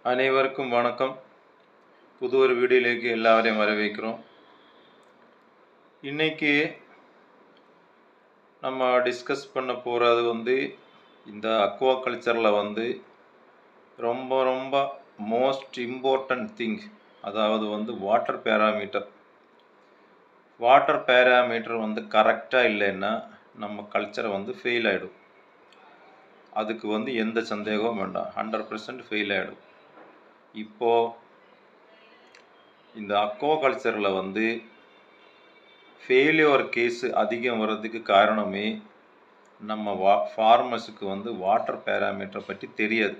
அனைவருக்கும் வணக்கம். புது ஒரு வீடியோலேக்கு எல்லாரையும் வரவேற்கிறோம். இன்னைக்கு நம்ம டிஸ்கஸ் பண்ண போகிறது இந்த அக்வா கல்ச்சரில் ரொம்ப ரொம்ப மோஸ்ட் இம்பார்ட்டன்ட் திங், அதாவது வாட்டர் பேராமீட்டர். வாட்டர் பேராமீட்டர் கரெக்டாக இல்லைன்னா நம்ம கல்ச்சரை ஃபெயில் ஆகிடும். அதுக்கு எந்த சந்தேகமும் வேண்டாம், 100% ஃபெயில் ஆகிடும். இப்போது இந்த அக்வா கல்ச்சரில் ஃபெயிலியர் கேஸ் அதிகம் வர்றதுக்கு காரணமே நம்ம ஃபார்மர்ஸுக்கு வாட்டர் பேராமீட்டரை பற்றி தெரியாது.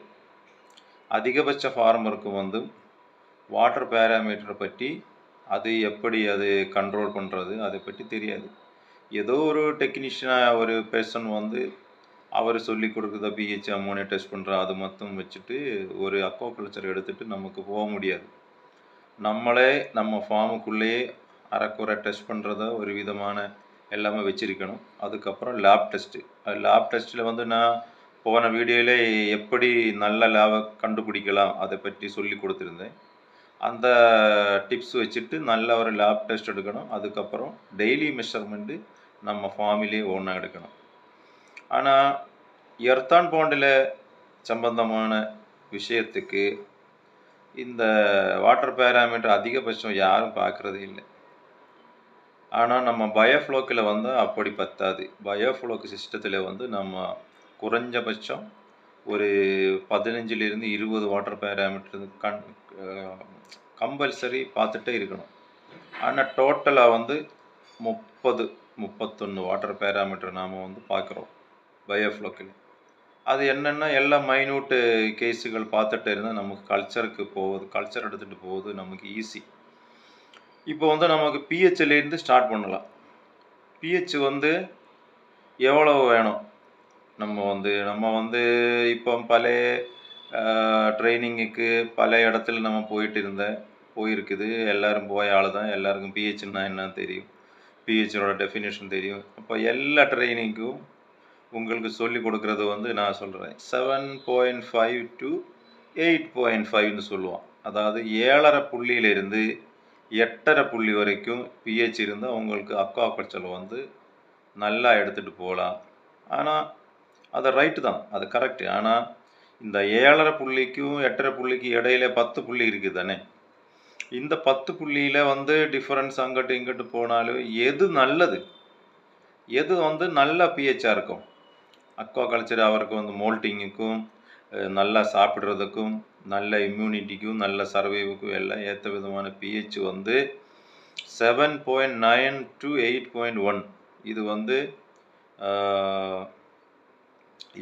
அதிகபட்ச ஃபார்மருக்கு வாட்டர் பேராமீட்டரை பற்றி அது எப்படி கண்ட்ரோல் பண்ணுறது அதை பற்றி தெரியாது. ஏதோ ஒரு டெக்னீஷியனாக ஒரு பர்சன் அவர் சொல்லி கொடுக்குறத பிஹெச் அமோனியா டெஸ்ட் பண்ணுற அது மட்டும் வச்சுட்டு ஒரு அக்வா கல்ச்சர் எடுத்துகிட்டு நமக்கு போக முடியாது. நம்மளே நம்ம ஃபார்முக்குள்ளேயே அரைக்குறை டெஸ்ட் பண்ணுறத ஒரு விதமான எல்லாமே வச்சுருக்கணும். அதுக்கப்புறம் லேப் டெஸ்ட்டில் நான் போன வீடியோவில் எப்படி நல்ல லேபை கண்டுபிடிக்கலாம் அதை பற்றி சொல்லி கொடுத்துருந்தேன். அந்த டிப்ஸ் வச்சுட்டு நல்ல ஒரு லேப் டெஸ்ட் எடுக்கணும். அதுக்கப்புறம் டெய்லி மெஷர்மெண்ட்டு நம்ம ஃபார்மிலே ஒன்றா எடுக்கணும். ஆனால் எர்த் அண்ட் பாண்டில் சம்பந்தமான விஷயத்துக்கு இந்த வாட்டர் பேராமீட்டர் அதிகபட்சம் யாரும் பார்க்குறது இல்லை. ஆனால் நம்ம பயோஃப்ளோக்கில் அப்படி பத்தாது. பயோஃப்ளோக்கு சிஸ்டத்தில் நம்ம குறைஞ்சபட்சம் ஒரு 15லிருந்து 20 வாட்டர் பேராமீட்டர் கம்பல்சரி பார்த்துட்டே இருக்கணும். ஆனால் டோட்டலாக 30-31 வாட்டர் பேராமீட்டர் நாம் பார்க்குறோம் பயோஃப்ளோக்கில். அது என்னென்னா எல்லாம் மைன்யூட்டு கேஸுகள் பார்த்துட்டு இருந்தால் நமக்கு கல்ச்சர் எடுத்துகிட்டு போகுது நமக்கு ஈஸி. இப்போ நமக்கு பிஹெச்லேருந்து ஸ்டார்ட் பண்ணலாம். பிஹெச் எவ்வளோ வேணும்? நம்ம இப்போ பழைய ட்ரைனிங்குக்கு பல இடத்துல நம்ம போயிருக்குது. எல்லோரும் போய ஆள் தான். எல்லாருக்கும் பிஹெச்னா என்னன்னு தெரியும், பிஹெச்சோட டெஃபினேஷன் தெரியும். அப்போ எல்லா ட்ரைனிங்க்கும் உங்களுக்கு சொல்லி கொடுக்குறது நான் சொல்கிறேன் 7.5 to 8.5ன்னு சொல்லுவோம். அதாவது 7.5 புள்ளியிலிருந்து 8.5 புள்ளி வரைக்கும் பிஹெச் இருந்தால் உங்களுக்கு அக்வா கல்ச்சர் நல்லா எடுத்துகிட்டு போகலாம். ஆனால் அது ரைட்டு தான், அது கரெக்டு. ஆனால் இந்த 7.5 புள்ளிக்கும் 8.5 புள்ளிக்கு இடையில 10 புள்ளி இருக்குது தானே. இந்த 10 புள்ளியில் டிஃப்ரென்ஸ் அங்கிட்டு இங்கிட்டு போனாலும் எது நல்லது, எது நல்ல பிஹெச்சாக இருக்கும்? அக்வா கல்ச்சர் அவருக்கு மோல்ட்டிங்குக்கும் நல்லா சாப்பிட்றதுக்கும் நல்ல இம்யூனிட்டிக்கும் நல்ல சர்வைவுக்கும் எல்லாம் ஏற்ற விதமான பிஹெச் 7.9 to 8.1. இது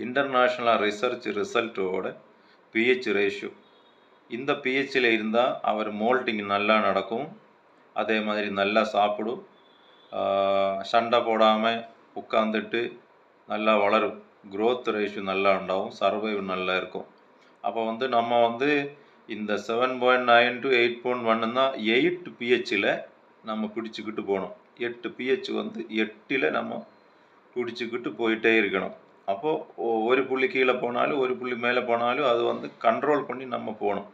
இன்டர்நேஷ்னல் ரிசல்ட்டோட பிஹெச் ரேஷியோ. இந்த பிஹெச்சில் இருந்தால் அவர் மோல்ட்டிங் நல்லா நடக்கும், அதே மாதிரி நல்லா சாப்பிடும், சண்டை போடாமல் உட்காந்துட்டு நல்லா வளரும், க்ரோத் ரேஷியோ நல்லா உண்டாகும், சர்வைவ் நல்லா இருக்கும். அப்போ நம்ம இந்த 7.9 to 8.1ன்னா 8 பிஹெச்சில் நம்ம பிடிச்சிக்கிட்டு போகணும். 8 பிஹெச் 8ல் நம்ம பிடிச்சிக்கிட்டு போயிட்டே இருக்கணும். அப்போது ஒரு புள்ளி கீழே போனாலும் ஒரு புள்ளி மேலே போனாலும் அது கண்ட்ரோல் பண்ணி நம்ம போகணும்.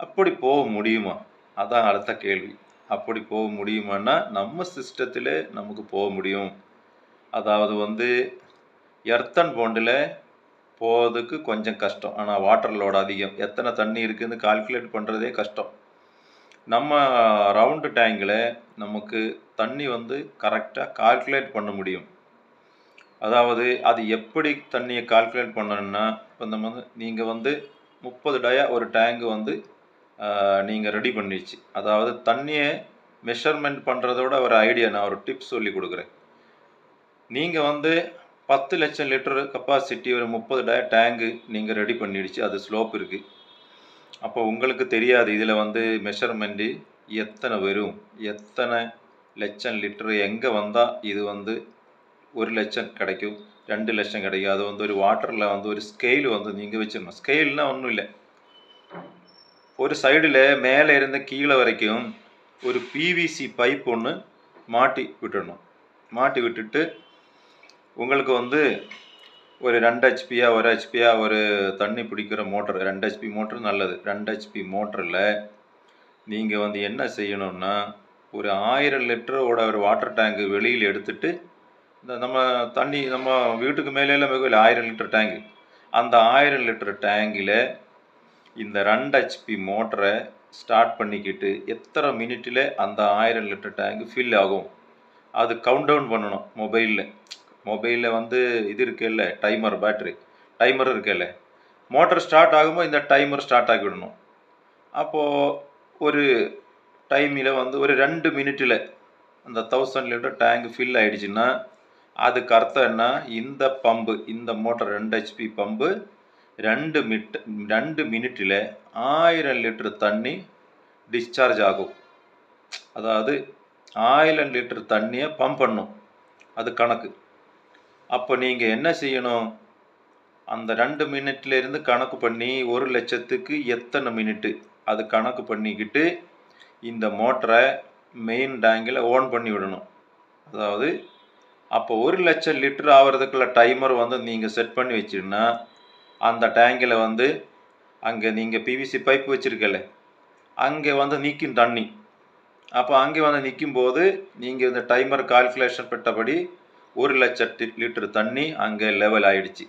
அப்படி போக முடியுமா? அதான் அடுத்த கேள்வி. அப்படி போக முடியுமான்னா நம்ம சிஸ்டத்தில் நமக்கு போக முடியும். அதாவது எர்த் அண்ட் பாண்டில் போகிறதுக்கு கொஞ்சம் கஷ்டம், ஆனால் வாட்டர் லோடு அதிகம். எத்தனை தண்ணி இருக்குதுன்னு கால்குலேட் பண்ணுறதே கஷ்டம். நம்ம ரவுண்டு டேங்கில் நமக்கு தண்ணி கரெக்டாக கால்குலேட் பண்ண முடியும். அதாவது அது எப்படி தண்ணியை கால்குலேட் பண்ணணும்னா, இப்போ நீங்கள் 30 டயா ஒரு டேங்கு நீங்கள் ரெடி பண்ணிடுச்சு. அதாவது தண்ணியை மெஷர்மெண்ட் பண்ணுறதோட ஒரு ஐடியா, நான் ஒரு டிப்ஸ் சொல்லி கொடுக்குறேன். நீங்கள் 10 லட்சம் லிட்டரு கெப்பாசிட்டி ஒரு 30 டயா டேங்கு நீங்கள் ரெடி பண்ணிடுச்சு. அது ஸ்லோப் இருக்குது. அப்போ உங்களுக்கு தெரியாது இதில் மெஷர்மெண்ட்டு எத்தனை வரும், எத்தனை லட்சம் லிட்டரு எங்கே வந்தால் இது 1 லட்சம் கிடைக்கும், 2 லட்சம் கிடைக்கும். அது ஒரு வாட்டரில் ஒரு ஸ்கெயில் நீங்கள் வச்சிடணும். ஸ்கெயில்னால் ஒன்றும் இல்லை, ஒரு சைடில் மேலே இருந்து கீழே வரைக்கும் ஒரு பிவிசி பைப் ஒன்று மாட்டி விட்டுடணும். மாட்டி விட்டுட்டு உங்களுக்கு ஒரு 2 ஹெச்பியா 1 ஹெச்பியா ஒரு தண்ணி பிடிக்கிற மோட்டர் 2 ஹெச்பி மோட்ரு நல்லது. 2 ஹெச்பி மோட்டரில் நீங்கள் வந்து என்ன செய்யணும்னா, ஒரு 1000 லிட்டரோட ஒரு வாட்டர் டேங்கு வெளியில் எடுத்துட்டு, இந்த நம்ம வீட்டுக்கு மேலேலாம் வெகுல 1000 லிட்டர் டேங்கு. அந்த 1000 லிட்டர் டேங்கில் இந்த 2 ஹெச்பி மோட்டரை ஸ்டார்ட் பண்ணிக்கிட்டு எத்தனை மினிட்டில் அந்த 1000 லிட்டர் டேங்கு ஃபில் ஆகும் அது கவுண்ட் டவுன் பண்ணணும். மொபைலில் வந்து இது இருக்குல்ல, டைமர் இருக்குல்ல, மோட்டர் ஸ்டார்ட் ஆகும்போது இந்த டைமர் ஸ்டார்ட் ஆகி விடணும். அப்போது ஒரு டைமில் வந்து ஒரு 2 மினிட்டில் அந்த 1000 லிட்டர் டேங்க் ஃபில் ஆகிடுச்சுன்னா அதுக்கு அர்த்தம் என்ன, இந்த மோட்டர் 2 ஹெச்பி பம்பு 2 மினிட்டில் 1000 லிட்டர் தண்ணி டிஸ்சார்ஜ் ஆகும். அதாவது 1000 லிட்டர் தண்ணியை பம்ப் பண்ணும், அது கணக்கு. அப்போ நீங்கள் என்ன செய்யணும், அந்த 2 மினிட்லேருந்து கணக்கு பண்ணி 1 லட்சத்துக்கு எத்தனை மினிட்டு அது கணக்கு பண்ணிக்கிட்டு இந்த மோட்டரை மெயின் டேங்கில் ஓன் பண்ணி விடணும். அதாவது அப்போ 1 லட்சம் லிட்டர் ஆகிறதுக்குள்ள டைமர் வந்து நீங்கள் செட் பண்ணி வச்சிங்கன்னா அந்த டேங்கில் வந்து அங்கே நீங்கள் பிவிசி பைப் வச்சுருக்கல, அங்கே வந்து நிற்கும் தண்ணி. அப்போ அங்கே வந்து நிற்கும் போது நீங்கள் இந்த டைமர் கால்குலேஷன் பெற்றபடி 1 லட்சம் லிட்டர் தண்ணி அங்கே லெவல் ஆகிடுச்சு.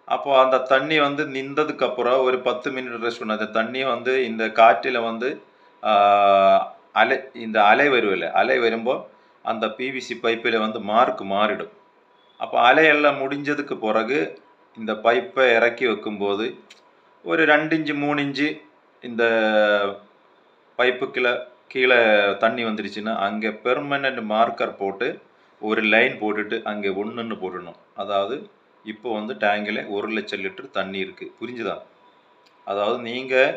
அப்போ அந்த தண்ணி வந்து நின்றதுக்கப்புறம் ஒரு 10 மினிட் ரெஸ்ட் பண்ண அந்த தண்ணியை வந்து இந்த காற்றில் வந்து அலை வருவில்லை, அலை வரும்போது அந்த பிவிசி பைப்பில் வந்து மாறிடும். அப்போ அலையெல்லாம் முடிஞ்சதுக்கு பிறகு இந்த பைப்பை இறக்கி வைக்கும்போது ஒரு 2 இன்ச்சு 3 இன்ச்சு இந்த பைப்புக்குள்ள கீழே தண்ணி வந்துடுச்சுன்னா அங்கே பெர்மனண்ட் மார்க்கர் போட்டு ஒரு லைன் போட்டுட்டு அங்கே 1ன்னு போடணும். அதாவது இப்போ வந்து டேங்கில் 1 லட்சம் லிட்டர் தண்ணி இருக்குது. புரிஞ்சுதா? அதாவது நீங்கள்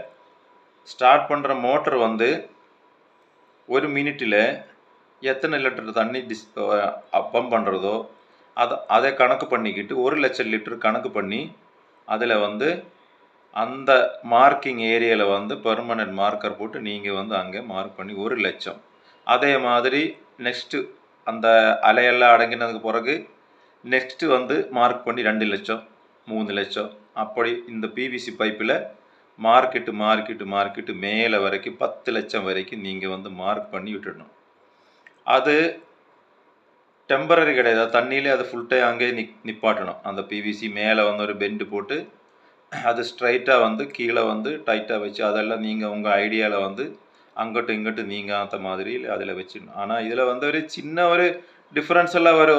ஸ்டார்ட் பண்ணுற மோட்டர் வந்து 1 மினிட்டில் எத்தனை லிட்டர் தண்ணி பம்ப் பண்ணுறதோ அதை கணக்கு பண்ணிக்கிட்டு 1 லட்சம் லிட்டர் கணக்கு பண்ணி அதில் வந்து அந்த மார்க்கிங் ஏரியாவில் வந்து பெர்மனண்ட் மார்க்கர் போட்டு நீங்கள் வந்து அங்கே மார்க் பண்ணி 1 லட்சம். அதே மாதிரி நெக்ஸ்ட்டு அந்த அலையெல்லாம் அடங்கினதுக்கு பிறகு நெக்ஸ்ட்டு வந்து மார்க் பண்ணி 2 லட்சம் 3 லட்சம் அப்படி இந்த பிவிசி பைப்பில் மார்க்கெட்டு மேலே வரைக்கும் 10 லட்சம் வரைக்கும் நீங்கள் வந்து மார்க் பண்ணி விட்டுடணும். அது டெம்பரரி கிடையாது, தண்ணியிலே அது ஃபுல் டைம் அங்கேயே நிப்பாட்டணும். அந்த பிவிசி மேலே வந்து ஒரு பெண்டு போட்டு அது ஸ்ட்ரைட்டாக வந்து கீழே வந்து டைட்டாக வச்சு அதெல்லாம் நீங்கள் உங்கள் ஐடியாவில் வந்து அங்கிட்டு இங்கிட்டு நீங்காத மாதிரி அதில் வச்சிடணும். ஆனால் இதில் வந்து ஒரு சின்ன ஒரு டிஃப்ரென்ஸ் எல்லாம் ஒரு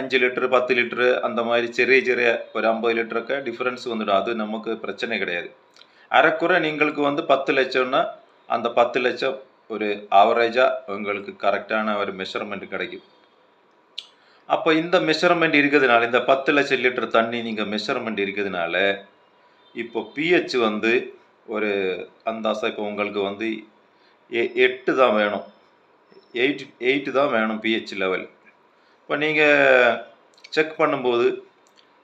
5 லிட்டரு 10 லிட்டரு அந்த மாதிரி சிறிய ஒரு 50 லிட்டருக்கு டிஃப்ரென்ஸ் வந்துடும். அது நமக்கு பிரச்சனை கிடையாது. அரைக்குறை நீங்களுக்கு வந்து 10 லட்சம்னா அந்த 10 லட்சம் ஒரு ஆவரேஜாக உங்களுக்கு கரெக்டான ஒரு மெஷர்மெண்ட் கிடைக்கும். அப்போ இந்த மெஷர்மெண்ட் இருக்கிறதுனால இந்த 10 லட்சம் லிட்டர் தண்ணி நீங்கள் மெஷர்மெண்ட் இருக்கிறதுனால இப்போ பிஹெச் வந்து ஒரு அந்தாசா இப்போ உங்களுக்கு வந்து 8 தான் வேணும், 8 தான் வேணும் பிஹெச் லெவல். இப்போ நீங்கள் செக் பண்ணும்போது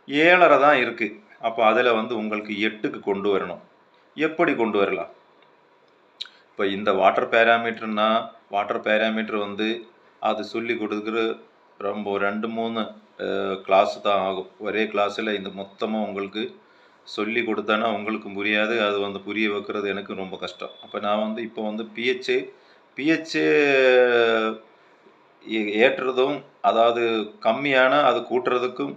7.5 தான் இருக்குது. அப்போ அதில் வந்து உங்களுக்கு 8க்கு கொண்டு வரணும். எப்படி கொண்டு வரலாம்? இப்போ இந்த வாட்டர் பேராமீட்டர் வந்து அது சொல்லி கொடுக்குற ரொம்ப 2-3 கிளாஸ் தான் ஆகும். ஒரே கிளாஸில் இந்த மொத்தமாக உங்களுக்கு சொல்லி கொடுத்தானா உங்களுக்கு புரியாது. அது வந்து புரிய வைக்கிறது எனக்கு ரொம்ப கஷ்டம். அப்போ நான் வந்து இப்போ வந்து பிஹெச் ஏற்றுறதும் அதாவது கம்மியான அது கூட்டுறதுக்கும்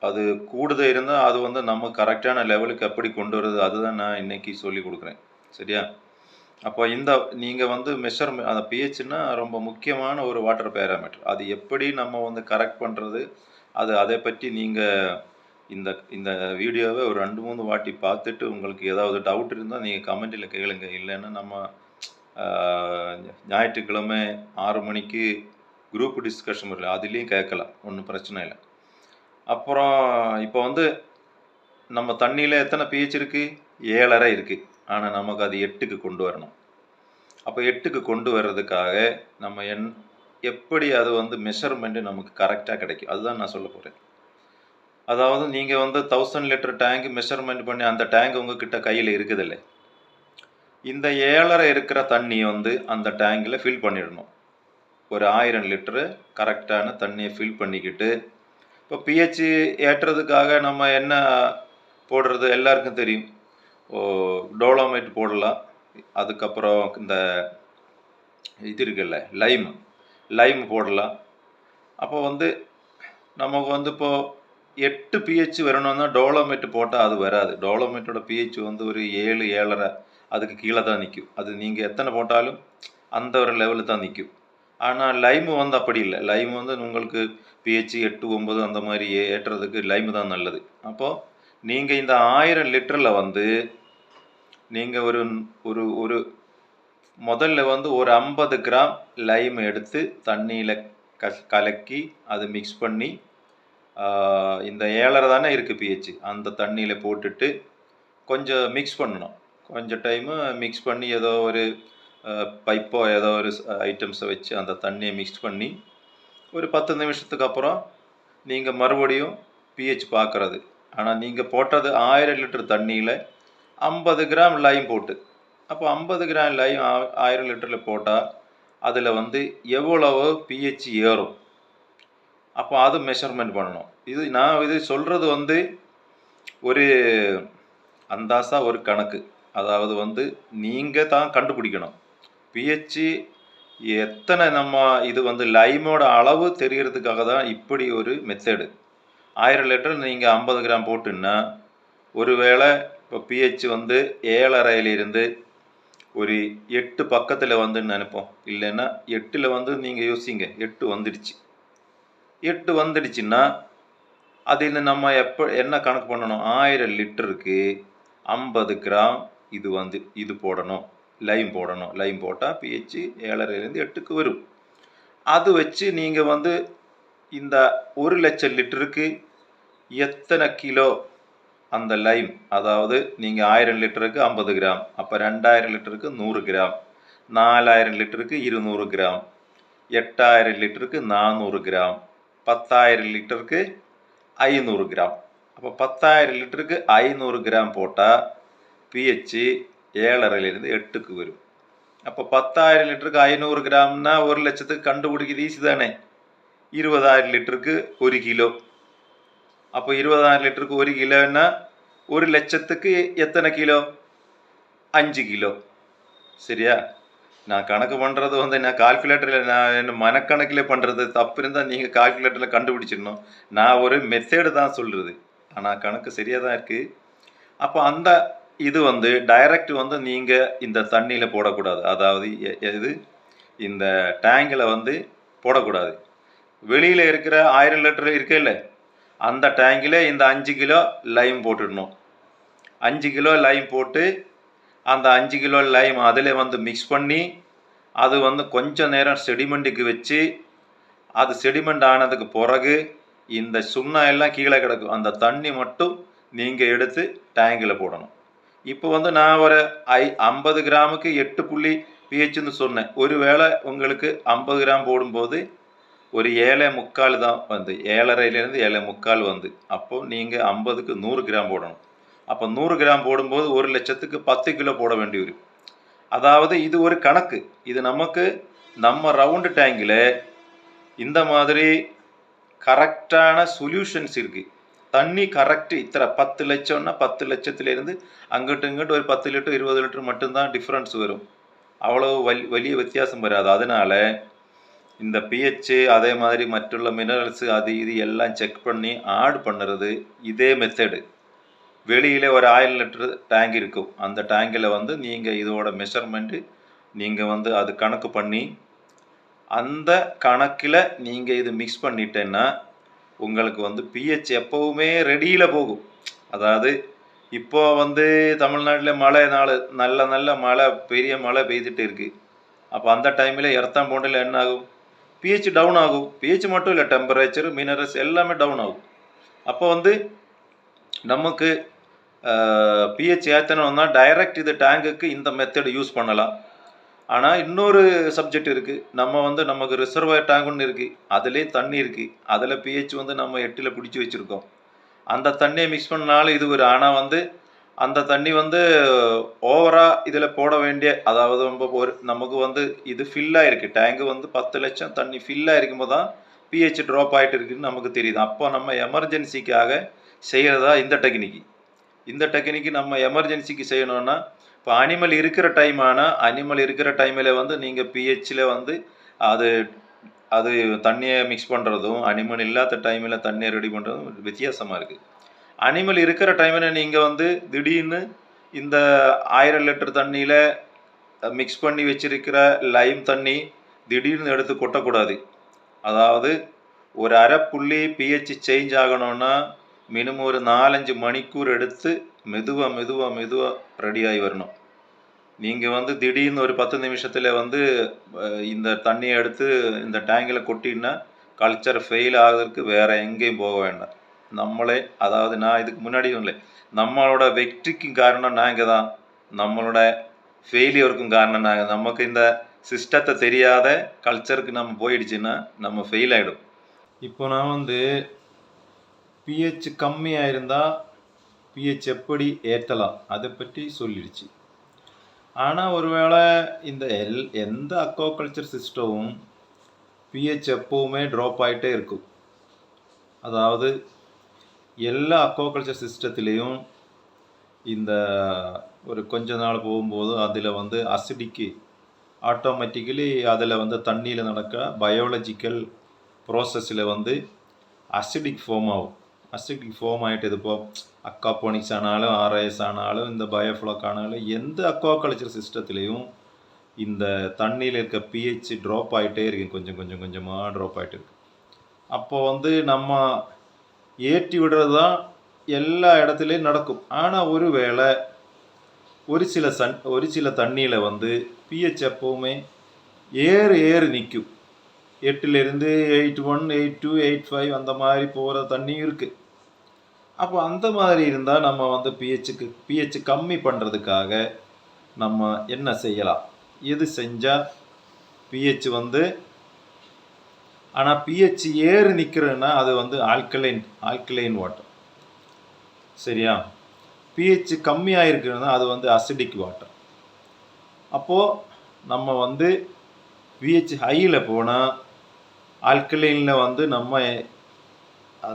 அது கூடுதல் இருந்தால் அது வந்து நம்ம கரெக்டான லெவலுக்கு எப்படி கொண்டு வர்றது அதுதான் நான் இன்றைக்கி சொல்லி கொடுக்குறேன். சரியா? அப்போ நீங்கள் வந்து அந்த பிஹெச்னா ரொம்ப முக்கியமான ஒரு வாட்டர் பேராமீட்டர். அது எப்படி நம்ம வந்து கரெக்ட் பண்ணுறது அதை பற்றி நீங்கள் இந்த வீடியோவை ஒரு 2-3 வாட்டி பார்த்துட்டு உங்களுக்கு ஏதாவது டவுட் இருந்தால் நீங்கள் கமெண்ட்டில் கேளுங்க. இல்லைன்னா நம்ம ஞாயிற்றுக்கிழமை 6 மணிக்கு குரூப் டிஸ்கஷன் வரல, அதுலேயும் கேட்கலாம், ஒன்றும் பிரச்சனை இல்லை. அப்புறம் இப்போ வந்து நம்ம தண்ணியில் எத்தனை பிஹெச் இருக்குது? 7.5 இருக்குது. ஆனால் நமக்கு அது 8க்கு கொண்டு வரணும். அப்போ 8க்கு கொண்டு வர்றதுக்காக நம்ம எப்படி அது வந்து மெஷர்மெண்ட்டு நமக்கு கரெக்டாக கிடைக்கும் அதுதான் நான் சொல்ல போகிறேன். அதாவது நீங்கள் வந்து 1000 லிட்டர் டேங்க் மெஷர்மெண்ட் பண்ணி அந்த டேங்க் உங்ககிட்ட கையில் இருக்குதில்லை, இந்த 7.5 இருக்கிற தண்ணியை வந்து அந்த டேங்கில் ஃபில் பண்ணிடணும். ஒரு 1000 லிட்டரு கரெக்டான தண்ணியை ஃபில் பண்ணிக்கிட்டு இப்போ பிஹெச் ஏற்றுறதுக்காக நம்ம என்ன போடுறது எல்லாருக்கும் தெரியும். டோலோமைட் போடலாம். அதுக்கப்புறம் இந்த இது இருக்குல்ல லைம் போடலாம். அப்போ வந்து நமக்கு வந்து இப்போது 8 பிஹெச் வரணும்னா டோலோமைட் போட்டால் அது வராது. டோலோமைட்டோட பிஹெச் வந்து ஒரு 7, 7.5 அதுக்கு கீழே தான் நிற்கும். அது நீங்கள் எத்தனை போட்டாலும் அந்த ஒரு லெவலில் தான் நிற்கும். ஆனால் லைமு வந்து அப்படி இல்லை. லைம் வந்து உங்களுக்கு பிஹெச் 8, 9 அந்த மாதிரி ஏற்றுறதுக்கு லைமு தான் நல்லது. அப்போது நீங்கள் இந்த 1000 லிட்டரில் வந்து நீங்கள் ஒரு ஒரு ஒரு முதல்ல வந்து ஒரு 50 கிராம் லைம் எடுத்து தண்ணியில் கலக்கி அது மிக்ஸ் பண்ணி இந்த 7.5 தானே இருக்குது பிஹெச், அந்த தண்ணியில் போட்டுட்டு கொஞ்சம் மிக்ஸ் பண்ணணும். கொஞ்சம் டைமு மிக்ஸ் பண்ணி ஏதோ ஒரு பைப்போ ஏதோ ஒரு ஐட்டம்ஸை வச்சு அந்த தண்ணியை மிக்ஸ் பண்ணி ஒரு 10 நிமிஷத்துக்கு அப்புறம் நீங்கள் மறுபடியும் பிஹெச் பார்க்குறது. ஆனால் நீங்கள் போட்டது 1000 லிட்டர் தண்ணியில் 50 கிராம் லைம் போட்டு, அப்போ 50 கிராம் லைம் 1000 லிட்டரில் போட்டால் அதில் வந்து எவ்வளவு பிஹெச் ஏறும், அப்போ அது மெஷர்மெண்ட் பண்ணணும். நான் இது சொல்கிறது வந்து ஒரு அந்தாசா ஒரு கணக்கு. அதாவது வந்து நீங்கள் தான் கண்டுபிடிக்கணும் பிஹெச் எத்தனை. நம்ம இது வந்து லைமோட அளவு தெரியறதுக்காக தான் இப்படி ஒரு மெத்தடு. 1000 லிட்டர் நீங்கள் 50 கிராம் போட்டுன்னா ஒருவேளை இப்போ பிஹெச் வந்து 7.5லிருந்து ஒரு 8 பக்கத்தில் வந்து நினைப்போம். இல்லைன்னா 8ல் வந்து நீங்கள் யோசிங்க, 8 வந்துடுச்சு. 8 வந்துடுச்சுன்னா அதில் நம்ம என்ன கணக்கு பண்ணணும்? 1000 லிட்டருக்கு 50 கிராம் இது போடணும், லைம் போடணும். லைம் போட்டால் பிஹெச் 7.5லேருந்து 8க்கு வரும். அது வச்சு நீங்கள் வந்து இந்த 1,00,000 லிட்டருக்கு எத்தனை கிலோ அந்த லைம், அதாவது நீங்கள் 1000 லிட்டருக்கு 50 கிராம், அப்போ 2000 லிட்டருக்கு 100 கிராம், 4000 லிட்டருக்கு 200 கிராம், 8000 லிட்டருக்கு 400 கிராம், 10,000 லிட்டருக்கு 500 கிராம். அப்போ 10,000 லிட்டருக்கு 500 கிராம் போட்டால் பிஹெச் 7.5லேருந்து 8க்கு வரும். அப்போ 10,000 லிட்டருக்கு 500 கிராம்னா 1,00,000த்துக்கு கண்டுபிடிக்கிறது ஈஸி தானே. 20,000 லிட்டருக்கு 1 கிலோ. அப்போ 20,000 லிட்டருக்கு 1 கிலோன்னா 1,00,000த்துக்கு எத்தனை கிலோ? 5 கிலோ. சரியா? நான் கணக்கு பண்ணுறது வந்து நான் கால்குலேட்டரில் என்ன மனக்கணக்கில் பண்ணுறது தப்பு இருந்தால் நீங்கள் கால்குலேட்டரில் கண்டுபிடிச்சிடணும். நான் ஒரு மெத்தேடு தான் சொல்கிறது. ஆனால் கணக்கு சரியாக தான் இருக்குது. அப்போ அந்த இது வந்து டைரக்ட் வந்து நீங்கள் இந்த தண்ணியில் போடக்கூடாது. அதாவது இந்த டேங்கில் வந்து போடக்கூடாது. வெளியில் இருக்கிற 1000 லிட்டர் இருக்குல்ல, அந்த டேங்கில் இந்த 5 கிலோ லைம் போட்டுடணும். 5 கிலோ லைம் போட்டு அந்த 5 கிலோ லைம் அதில் வந்து மிக்ஸ் பண்ணி அது வந்து கொஞ்சம் நேரம் செடிமெண்ட்டுக்கு வச்சு, அது செடிமெண்ட் ஆனதுக்கு பிறகு இந்த சுண்ணம் எல்லாம் கீழே கிடக்கும். அந்த தண்ணி மட்டும் நீங்கள் எடுத்து டேங்கில் போடணும். இப்போ வந்து நான் ஒரு 50 கிராமுக்கு 8 பிஹெச்னு சொன்னேன். ஒருவேளை உங்களுக்கு 50 கிராம் போடும்போது ஒரு 7.25 தான் வந்து 7.5லேருந்து 7.25 வந்து, அப்போது நீங்கள் 50க்கு 100 கிராம் போடணும். அப்போ 100 கிராம் போடும்போது 1,00,000த்துக்கு 10 கிலோ போட வேண்டி வரும். அதாவது இது ஒரு கணக்கு. இது நமக்கு நம்ம ரவுண்டு டேங்கில் இந்த மாதிரி கரெக்டான சொல்யூஷன்ஸ் இருக்குது. தண்ணி கரெக்டு இத்தனை 10 லட்சம்னா 10 லட்சத்துலேருந்து அங்கிட்டு இங்கிட்டு ஒரு 10 லிட்டர் 20 லிட்டர் மட்டும்தான் டிஃப்ரென்ஸ் வரும். அவ்வளோ വലിய வித்தியாசம் வராது. அதனால் இந்த பிஹெச் அதே மாதிரி மற்றுள்ள மினரல்ஸு அது இது எல்லாம் செக் பண்ணி ஆட் பண்ணுறது இதே மெத்தடு. வெளியில் ஒரு 1000 லிட்டர் டேங்க் இருக்கும். அந்த டேங்கில் வந்து நீங்கள் இதோட மெஷர்மெண்ட்டு நீங்கள் வந்து அது கணக்கு பண்ணி அந்த கணக்கில் நீங்கள் இது மிக்ஸ் பண்ணிட்டேன்னா உங்களுக்கு வந்து பிஹெச் எப்போவுமே ரெடியில் போகும். அதாவது இப்போ வந்து தமிழ்நாட்டில் மழை நாள் நல்ல மழை பெரிய மழை பெய்துட்டு இருக்குது. அப்போ அந்த டைமில் எர்த்தாம் பவுண்டில் என்ன ஆகும்? பிஹெச் டவுன் ஆகும். பிஹெச் மட்டும் இல்லை, டெம்பரேச்சர் மினரல்ஸ் எல்லாமே டவுன் ஆகும். அப்போ வந்து நமக்கு பிஹெச் ஏற்றணும்னா டைரக்ட் இது டேங்குக்கு இந்த மெத்தட் யூஸ் பண்ணலாம். ஆனால் இன்னொரு சப்ஜெக்ட் இருக்குது. நம்ம வந்து நமக்கு ரிசர்வாயர் டேங்க் ஒன்று இருக்குது, அதிலே தண்ணி இருக்குது. அதில் பிஹெச் வந்து நம்ம 8ல் பிடிச்சி வச்சுருக்கோம். அந்த தண்ணியை மிக்ஸ் பண்ணாலும் இது ஒரு, ஆனால் வந்து அந்த தண்ணி வந்து ஓவராக இதில் போட வேண்டிய, அதாவது நமக்கு வந்து இது ஃபில்லாக இருக்குது. டேங்கு வந்து 10 லட்சம் தண்ணி ஃபில்லாக இருக்கும்போது தான் பிஹெச் ட்ராப் ஆகிட்டு இருக்குன்னு நமக்கு தெரியுது. அப்போ நம்ம எமர்ஜென்சிக்காக செய்கிறதா இந்த டெக்னிக்கு. இந்த டெக்னிக்கு நம்ம எமர்ஜென்சிக்கு செய்யணும்னா, இப்போ அனிமல் இருக்கிற டைமில் வந்து நீங்கள் பிஹெச்சில் வந்து அது அது தண்ணியை மிக்ஸ் பண்ணுறதும், அனிமல் இல்லாத டைமில் தண்ணியை ரெடி பண்ணுறதும் வித்தியாசமாக இருக்குது. அனிமல் இருக்கிற டைமில் நீங்கள் வந்து திடீர்னு இந்த 1000 லிட்டர் தண்ணியில் மிக்ஸ் பண்ணி வச்சிருக்கிற லைம் தண்ணி திடீர்னு எடுத்து கொட்டக்கூடாது. அதாவது ஒரு அரை புள்ளி பிஹெச் சேஞ்ச் ஆகணும்னா மினிமம் ஒரு 4-5 மணிக்கூர் எடுத்து மெதுவாக ரெடியாகி வரணும். நீங்கள் வந்து திடீர்னு ஒரு 10 நிமிஷத்தில் வந்து இந்த தண்ணியை எடுத்து இந்த டேங்கில் கொட்டினா கல்ச்சர் ஃபெயில் ஆகிறதுக்கு வேறு எங்கேயும் போக வேண்டாம். நம்மளே, அதாவது நான் இதுக்கு முன்னாடி இல்லை, நம்மளோட வெற்றிக்கும் காரணம் நாங்கள் தான், நம்மளோட ஃபெயிலியருக்கும் காரணம் நாங்கள். நமக்கு இந்த சிஸ்டத்தை தெரியாத கல்ச்சருக்கு நம்ம போயிடுச்சுன்னா நம்ம ஃபெயில் ஆகிடும். இப்போ நான் வந்து பிஹெச் கம்மியாக இருந்தால் பிஹெச் எப்படி ஏற்றலாம் அதை பற்றி சொல்லிடுச்சு. ஆனால் ஒருவேளை இந்த எந்த அக்வாகல்ச்சர் சிஸ்டமும் பிஹெச் எப்போவுமே ட்ராப் ஆகிட்டே இருக்கும். அதாவது எல்லா அக்வாகல்ச்சர் சிஸ்டத்துலேயும் இந்த ஒரு கொஞ்ச நாள் போகும்போது அதில் வந்து அசிடிக்கு ஆட்டோமேட்டிக்கலி அதில் வந்து தண்ணியில் நடக்க பயாலஜிக்கல் ப்ராசஸில் வந்து அசிடிக் ஃபார்ம் ஆகும். அசிடிக் ஃபார்ம் ஆகிட்டு இது அக்வாபோனிக்ஸ் ஆனாலும் ஆர்ஐஎஸ் ஆனாலும் இந்த பயோஃப்ளாக் ஆனாலும் எந்த அக்வாகல்ச்சர் சிஸ்டத்துலேயும் இந்த தண்ணியில் இருக்க பிஹெச் ட்ராப் ஆகிட்டே இருக்கு, கொஞ்சமாக ட்ராப் ஆகிட்டு இருக்கு. அப்போ வந்து நம்ம ஏற்றி விடுறது தான் எல்லா இடத்துலையும் நடக்கும். ஆனால் ஒருவேளை ஒரு சில தண்ணியில் வந்து பிஹெச் எப்போவுமே ஏறு நிற்கும். 8லேருந்து 8.1, 8.2, 8.5 அந்த மாதிரி போகிற தண்ணியும் இருக்குது. அப்போ அந்த மாதிரி இருந்தால் நம்ம வந்து பிஹெச் கம்மி பண்ணுறதுக்காக நம்ம என்ன செய்யலாம், எது செஞ்சால் பிஹெச் வந்து, ஆனால் பிஹெச் ஏறு நிற்கிறதுன்னா அது வந்து ஆல்கலைன் வாட்டர், சரியா? பிஹெச் கம்மியாக இருக்குதுன்னா அது வந்து அசிடிக் வாட்டர். அப்போது நம்ம வந்து பிஹெச் ஹையில் போனால் ஆல்கலைனில் வந்து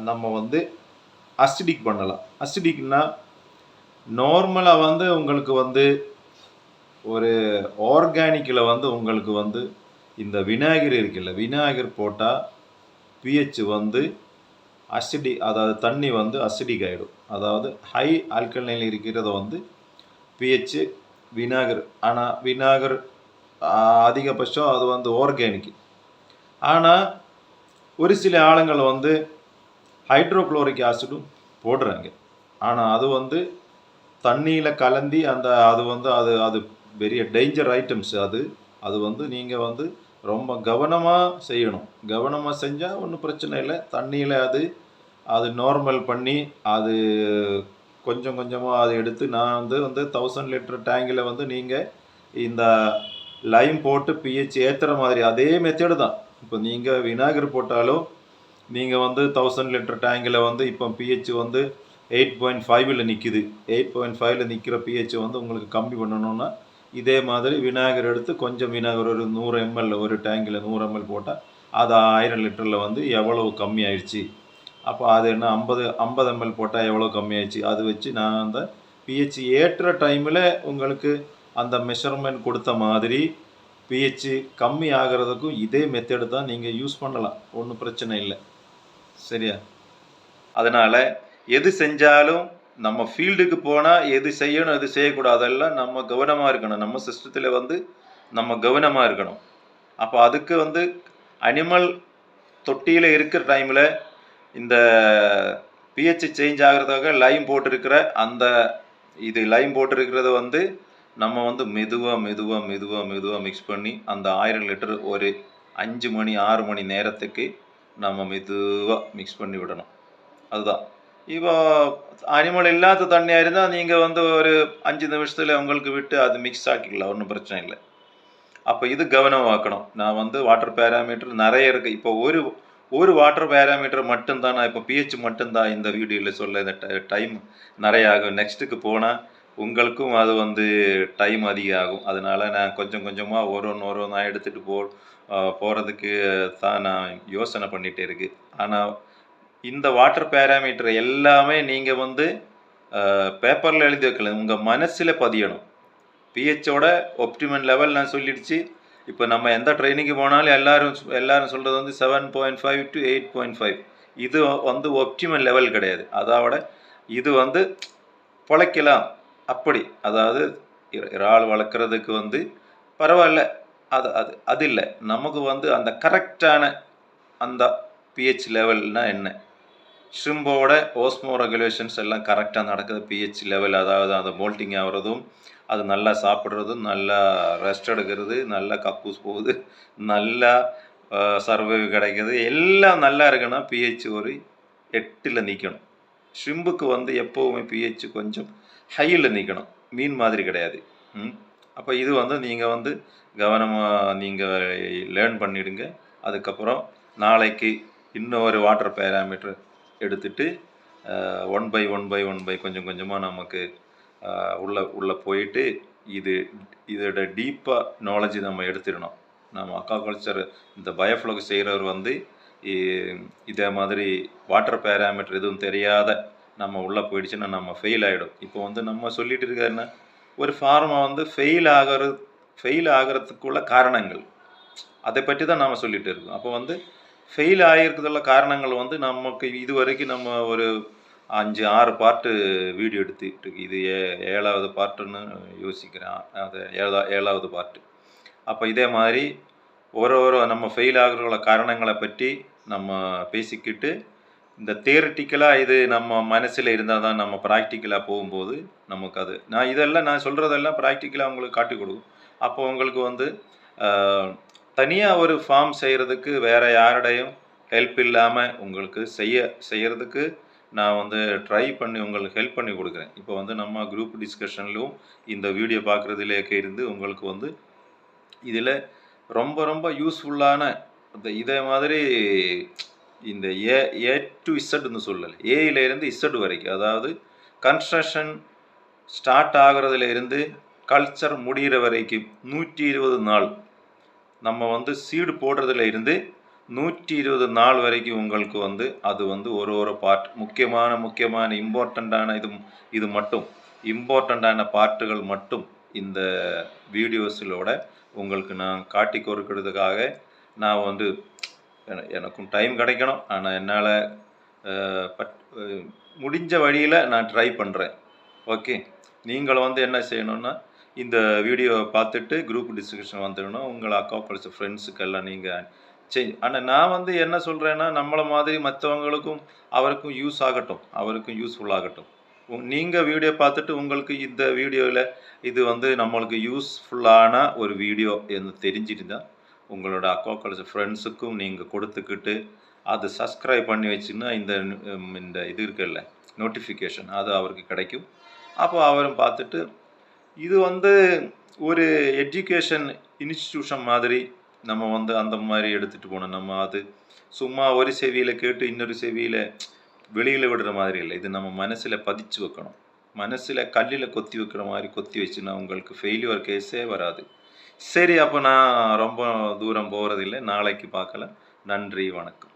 நம்ம வந்து அசிடிக் பண்ணலாம். அசிடிக்னா நார்மலாக வந்து உங்களுக்கு வந்து ஒரு ஆர்கானிக்கில் வந்து உங்களுக்கு வந்து இந்த விநாயகர் இருக்குல்ல, விநாயகர் போட்டால் பிஹெச் வந்து அசிடிக், அதாவது தண்ணி வந்து அசிடிக் ஆகிடும். அதாவது ஹை ஆல்கலைனில் இருக்கிறத வந்து பிஹெச் விநாயகர், ஆனால் விநாயகர் அதிகபட்சம் அது வந்து ஆர்கானிக். ஆனால் ஒரு சில ஆளுங்கள் வந்து ஹைட்ரோக்ளோரிக் ஆசிடும் போடுறாங்க. ஆனால் அது வந்து தண்ணியில் கலந்தி அது பெரிய டேஞ்சர் ஐட்டம்ஸ். அது வந்து நீங்கள் வந்து ரொம்ப கவனமாக செய்யணும். கவனமாக செஞ்சால் ஒன்றும் பிரச்சனை இல்லை. தண்ணியில் அது நார்மல் பண்ணி அது கொஞ்சமாக அதை எடுத்து நான் வந்து 1000 லிட்டர் டேங்கில் வந்து நீங்கள் இந்த லைம் போட்டு பிஹெச் ஏற்றுற மாதிரி அதே மெத்தேடு தான். இப்போ நீங்கள் விநாயகர் போட்டாலும் நீங்கள் வந்து 1000 லிட்டர் டேங்கில் வந்து இப்போ பிஹெச் வந்து 8.5ல் நிற்கிது. 8.5ல் நிற்கிற பிஹெச் வந்து உங்களுக்கு கம்மி பண்ணணுன்னா இதே மாதிரி விநாயகர் எடுத்து கொஞ்சம் விநாயகர் ஒரு 100 ml, ஒரு டேங்கில் 100 ml போட்டால் அது 1000 லிட்டரில் வந்து எவ்வளவு கம்மி ஆயிடுச்சு. அப்போ அது என்ன 50 ml போட்டால் எவ்வளோ கம்மி ஆயிடுச்சு. அது வச்சு நான் அந்த பிஹெச் ஏற்றுற டைமில் உங்களுக்கு அந்த மெஷர்மெண்ட் கொடுத்த மாதிரி பிஹெச் கம்மி ஆகிறதுக்கும் இதே மெத்தடு தான் நீங்கள் யூஸ் பண்ணலாம். ஒன்றும் பிரச்சனை இல்லை, சரியா? அதனால் எது செஞ்சாலும் நம்ம ஃபீல்டுக்கு போனால் எது செய்யணும் எது செய்யக்கூடாது அதெல்லாம் நம்ம கவனமாக இருக்கணும். நம்ம சிஸ்டத்தில் வந்து நம்ம கவனமாக இருக்கணும். அப்போ அதுக்கு வந்து அனிமல் தொட்டியில் இருக்கிற டைமில் இந்த பிஹெச் சேஞ்ச் ஆகிறதுக்காக லைம் போட்டிருக்கிற லைம் போட்டிருக்கிறத வந்து நம்ம வந்து மெதுவாக மிக்ஸ் பண்ணி அந்த 1000 லிட்டர் ஒரு 5 மணி 6 மணி நேரத்துக்கு நம்ம மெதுவாக மிக்ஸ் பண்ணி விடணும். அதுதான். இப்போ அனிமல் இல்லாத தண்ணியாக இருந்தால் நீங்கள் வந்து ஒரு 5 நிமிஷத்தில் உங்களுக்கு விட்டு அது மிக்ஸ் ஆக்கிக்கலாம், ஒன்றும் பிரச்சனை இல்லை. அப்போ இது கவனமாக்கணும். நான் வந்து வாட்டர் பேராமீட்டர் நிறைய இருக்குது. இப்போ ஒரு வாட்டர் பேராமீட்டர் மட்டும்தான் நான் இப்போ பிஹெச் மட்டும்தான் இந்த வீடியோவில் சொல்ல. இந்த டைம் நிறைய ஆகும். நெக்ஸ்ட்டுக்கு போனால் உங்களுக்கும் அது வந்து டைம் அதிகம் ஆகும். அதனால் நான் கொஞ்சமாக ஒரு ஒன்றா எடுத்துகிட்டு போகிறதுக்கு தான் நான் யோசனை பண்ணிகிட்டே இருக்கு. ஆனால் இந்த வாட்டர் பேராமீட்டர் எல்லாமே நீங்கள் வந்து பேப்பரில் எழுதி வைக்கல, உங்கள் மனசில் பதியணும். பிஹெச்சோட ஒப்டிமம் லெவல் நான் சொல்லிடுச்சு. இப்போ நம்ம எந்த ட்ரைனிங்கு போனாலும் எல்லாரும் சொல்கிறது வந்து 7.5 to 8.5. இது வந்து ஒப்டிமம் லெவல் கிடையாது. அதோட இது வந்து பொழைக்கலாம் அப்படி. அதாவது இறால் வளர்க்குறதுக்கு வந்து பரவாயில்ல, அது அது அது இல்லை. நமக்கு வந்து அந்த கரெக்டான அந்த பிஹெச் லெவல்னால் என்ன, ஷ்ரிம்போட ஓஸ்மோ ரெகுலேஷன்ஸ் எல்லாம் கரெக்டாக நடக்குது. பிஹெச் லெவல், அதாவது அந்த மோல்ட்டிங் ஆகிறதும், அது நல்லா சாப்பிட்றதும், நல்லா ரெஸ்ட் எடுக்கிறது, நல்லா கக்கூஸ் போகுது, நல்லா சர்வைவ் கிடைக்கிது, எல்லாம் நல்லா இருக்குன்னா பிஹெச் ஒரு 8ல் நிற்கணும். ஷ்ரிம்புக்கு வந்து எப்போவுமே பிஹெச் கொஞ்சம் ஹையில் நிற்கணும், மீன் மாதிரி கிடையாது. அப்போ இது வந்து நீங்கள் வந்து கவனமாக நீங்கள் லேர்ன் பண்ணிவிடுங்க. அதுக்கப்புறம் நாளைக்கு இன்னொரு வாட்டர் பேராமீட்டர் எடுத்துகிட்டு 1 by 1 by 1 by கொஞ்சம் கொஞ்சமாக நமக்கு உள்ளே போயிட்டு இதோட டீப்பாக நாலேஜ் நம்ம எடுத்துடணும். நம்ம அக்வாகல்ச்சர் இந்த பயோஃப்ளோக்கு செய்கிறவர் வந்து இதே மாதிரி வாட்டர் பேராமீட்டர் எதுவும் தெரியாத நம்ம உள்ளே போயிடுச்சுன்னா நம்ம ஃபெயில் ஆகிடும். இப்போ வந்து நம்ம சொல்லிட்டு இருக்கிறதுனா ஒரு ஃபார்மை வந்து ஃபெயில் ஆகிறதுக்குள்ள காரணங்கள், அதை பற்றி தான் நாம் சொல்லிகிட்டு இருக்கோம். அப்போ வந்து ஃபெயில் ஆகிருக்கிறதுள்ள காரணங்கள் வந்து நமக்கு இது வரைக்கும் நம்ம ஒரு 5-6 பார்ட்டு வீடியோ எடுத்துக்கிட்டு இருக்கு. இது 7வது பார்ட்டுன்னு யோசிக்கிறேன். அது 7வது பார்ட்டு. அப்போ இதே மாதிரி ஒரு நம்ம ஃபெயில் ஆகிறதுள்ள காரணங்களை பற்றி நம்ம பேசிக்கிட்டு, இந்த தியரிட்டிக்கலாக இது நம்ம மனசில் இருந்தால் தான் நம்ம ப்ராக்டிக்கலாக போகும்போது நமக்கு அது நான் சொல்கிறதெல்லாம் ப்ராக்டிக்கலாக உங்களுக்கு காட்டி கொடுக்கும். அப்போ உங்களுக்கு வந்து தனியாக ஒரு ஃபார்ம் செய்கிறதுக்கு வேறு யாருடையும் ஹெல்ப் இல்லாமல் உங்களுக்கு செய்கிறதுக்கு நான் வந்து ட்ரை பண்ணி உங்களுக்கு ஹெல்ப் பண்ணி கொடுக்குறேன். இப்போ வந்து நம்ம குரூப் டிஸ்கஷன்லையும் இந்த வீடியோ பார்க்குறதுலேயே இருந்து உங்களுக்கு வந்து இதில் ரொம்ப ரொம்ப யூஸ்ஃபுல்லான இதே மாதிரி இந்த ஏ டு இசட்னு சொல்லலை, ஏயிலேருந்து இசட் வரைக்கும், அதாவது கன்ஸ்ட்ரக்ஷன் ஸ்டார்ட் ஆகிறதுல இருந்து கல்ச்சர் முடிகிற வரைக்கும் 120 நாள், நம்ம வந்து சீடு போடுறதுல இருந்து 120 நாள் வரைக்கும் உங்களுக்கு வந்து அது வந்து ஒரு பார்ட் முக்கியமான இம்பார்ட்டண்ட்டான இது மட்டும் இம்பார்ட்டண்ட்டான பார்ட்டுகள் மட்டும் இந்த வீடியோஸிலோட உங்களுக்கு நான் காட்டி கொடுக்கறதுக்காக நான் வந்து எனக்கும் டைம் கிடைக்கணும். ஆனால் என்னால் முடிஞ்ச வழியில் நான் ட்ரை பண்ணுறேன். ஓகே, நீங்களும் வந்து என்ன செய்யணுன்னா இந்த வீடியோவை பார்த்துட்டு குரூப் டிஸ்கஷன் வந்துடணும். உங்களை அக்வாகல்ச்சர் ஃப்ரெண்ட்ஸுக்கெல்லாம் நீங்கள் ஆனால் நான் வந்து என்ன சொல்கிறேன்னா, நம்மளை மாதிரி மற்றவங்களுக்கும் அவருக்கும் யூஸ் ஆகட்டும், அவருக்கும் யூஸ்ஃபுல் ஆகட்டும். நீங்கள் வீடியோ பார்த்துட்டு உங்களுக்கு இந்த வீடியோவில் இது வந்து நம்மளுக்கு யூஸ்ஃபுல்லான ஒரு வீடியோ என்று தெரிஞ்சிருந்தா உங்களோட அக்வாகல்ச்சர் ஃப்ரெண்ட்ஸுக்கும் நீங்கள் கொடுத்துக்கிட்டு அது சப்ஸ்கிரைப் பண்ணி வச்சுன்னா இந்த இது இருக்குல்ல நோட்டிஃபிகேஷன் அது அவருக்கு கிடைக்கும். அப்போ அவரும் பார்த்துட்டு இது வந்து ஒரு எஜுகேஷன் இன்ஸ்டிடியூஷன் மாதிரி நம்ம வந்து அந்த மாதிரி எடுத்துகிட்டு போனோம். நம்ம அது சும்மா ஒரு செவியில் கேட்டு இன்னொரு செவியில் வெளியில் விடுற மாதிரி இல்லை. இது நம்ம மனசில் பதிச்சு வைக்கணும். மனசில் கல்லில் கொத்தி வைக்கிற மாதிரி கொத்தி வச்சுன்னா உங்களுக்கு ஃபெயிலியர் கேஸே வராது. சரி, அப்போ நான் ரொம்ப தூரம் போகிறதில்லை, நாளைக்கு பார்க்கலாம். நன்றி, வணக்கம்.